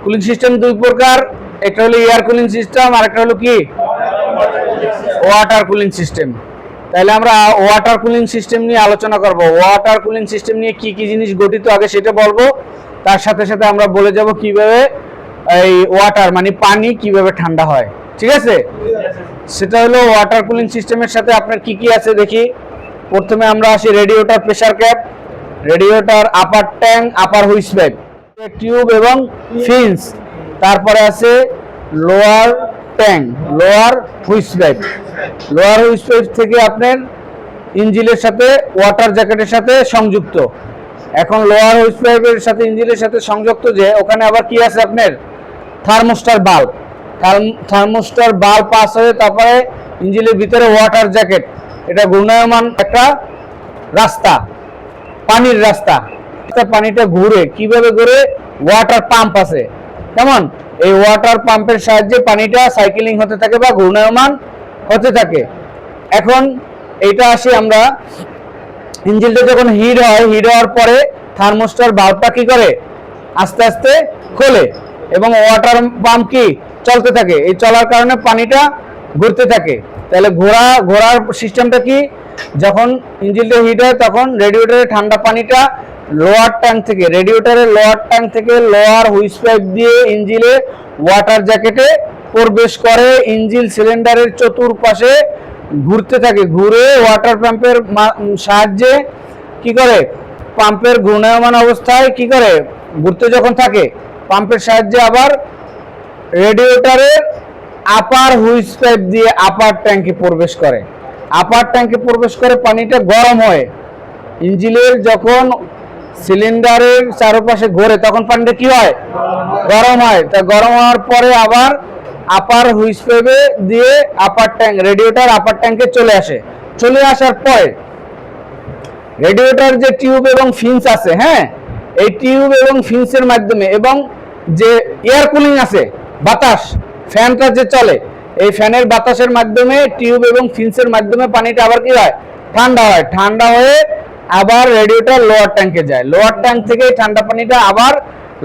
Cooling system দুই প্রকার, একটা হলো এয়ার কুলিং সিস্টেম আর একটা হলো কি ওয়াটার কুলিং সিস্টেম। তাহলে আমরা ওয়াটার কুলিং সিস্টেম নিয়ে আলোচনা করব। ওয়াটার কুলিং সিস্টেম নিয়ে কি কি জিনিস গঠিত আগে সেটা বলবো, তার সাথে সাথে আমরা বলে যাব কিভাবে এই ওয়াটার মানে পানি কিভাবে ঠান্ডা হয়। ঠিক আছে, সেটা হলো ওয়াটার কুলিং সিস্টেমের সাথে আপনার কি কি আছে দেখি। প্রথমে আমরা আসি radiator pressure cap, radiator upper tank, upper hose pipe, tube এবং ফিন্স, তারপরে আছে lower tank, lower hose pipe. Lower hose pipe থেকে আপনার ইঞ্জিনের সাথে ওয়াটার জ্যাকেটের সাথে সংযুক্ত। এখন লোয়ার হুইস পাইপের সাথে ইঞ্জিনের সাথে সংযুক্ত যে ওখানে আবার কি আছে আপনার thermostat bulb, thermostat bulb pass হয়ে তারপরে ইঞ্জিনের ভিতরে ওয়াটার জ্যাকেট, এটা ঘূর্ণায়মান একটা রাস্তা, পানির রাস্তা। পানিটা ঘুরে কিভাবে ঘুরে, ওয়াটার পাম্প আছে, কেমন এই ওয়াটার পাম্পের সাহায্যে পানিটা সাইকেলিং হতে থাকে বা ঘূর্ণায়মান হতে থাকে। এখন এইটা আসি আমরা ইঞ্জিনটা যখন হিট হয়, হিট হওয়ার পরে থার্মোস্টার বাল্বটা কি করে আস্তে আস্তে খোলে এবং ওয়াটার পাম্প কি চলতে থাকে। এই চলার কারণে পানিটা ঘুরতে থাকে। তাহলে ঘোরার সিস্টেমটা কি, যখন ইঞ্জিনটা হিট হয় তখন রেডিয়েটরে ঠান্ডা পানিটা লোয়ার ট্যাঙ্ক থেকে, রেডিয়েটরের লোয়ার ট্যাঙ্ক থেকে লোয়ার হুইস পাইপ দিয়ে ইঞ্জিনে ওয়াটার জ্যাকেটে প্রবেশ করে, ইঞ্জিন সিলিন্ডারের চতুর্পাশে ঘুরতে থাকে, ঘুরে ওয়াটার পাম্পের সাহায্যে কি করে পাম্পের ঘূর্ণায়মান অবস্থায় কি করে ঘুরতে যখন থাকে পাম্পের সাহায্যে আবার রেডিয়েটরের আপার হুইস পাইপ দিয়ে আপার ট্যাঙ্কে প্রবেশ করে। আপার ট্যাঙ্কে প্রবেশ করে পানিটা গরম হয়, ইঞ্জিনের যখন সিলিন্ডারের চারপাশে ঘোরে তখন পানিটা কি হয় গরম হয়। তা গরম হওয়ার পরে আবার আপার হুইস পাইপে দিয়ে আপার ট্যাঙ্ক, রেডিয়েটর আপার ট্যাঙ্কে চলে আসে। চলে আসার পরে রেডিয়েটর যে টিউব এবং ফিন্স আছে, হ্যাঁ এই টিউব এবং ফিন্সের মাধ্যমে এবং যে এয়ার কুলিং আছে বাতাস, ফ্যানটা যে চলে এই ফ্যানের বাতাসের মাধ্যমে টিউব এবং ফিন্সের মাধ্যমে পানিটা আবার কি হয় ঠান্ডা হয়। ঠান্ডা হয়ে আবার রেডিয়েটর লোয়ার ট্যাঙ্কে যায়, লোয়ার ট্যাঙ্ক থেকে ঠান্ডা পানিটা আবার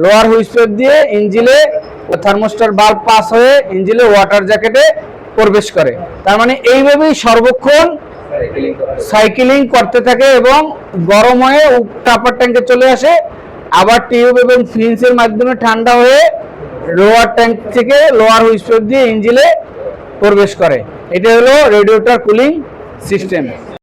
লোয়ার হুইস পাইপ দিয়ে ইঞ্জিনে থার্মোস্টার বাল্ব পাস হয়ে ইঞ্জিনে ওয়াটার জ্যাকেটে প্রবেশ করে। তার মানে এইভাবেই সর্বক্ষণ সাইকেলিং করতে থাকে এবং গরম হয়ে আপার ট্যাঙ্কে চলে আসে, আবার টিউব এবং ফিন্সের মাধ্যমে ঠান্ডা হয়ে লোয়ার ট্যাঙ্ক থেকে লোয়ার হুইস পাইপ দিয়ে ইঞ্জিনে প্রবেশ করে। এটা হলো রেডিয়েটর কুলিং সিস্টেম।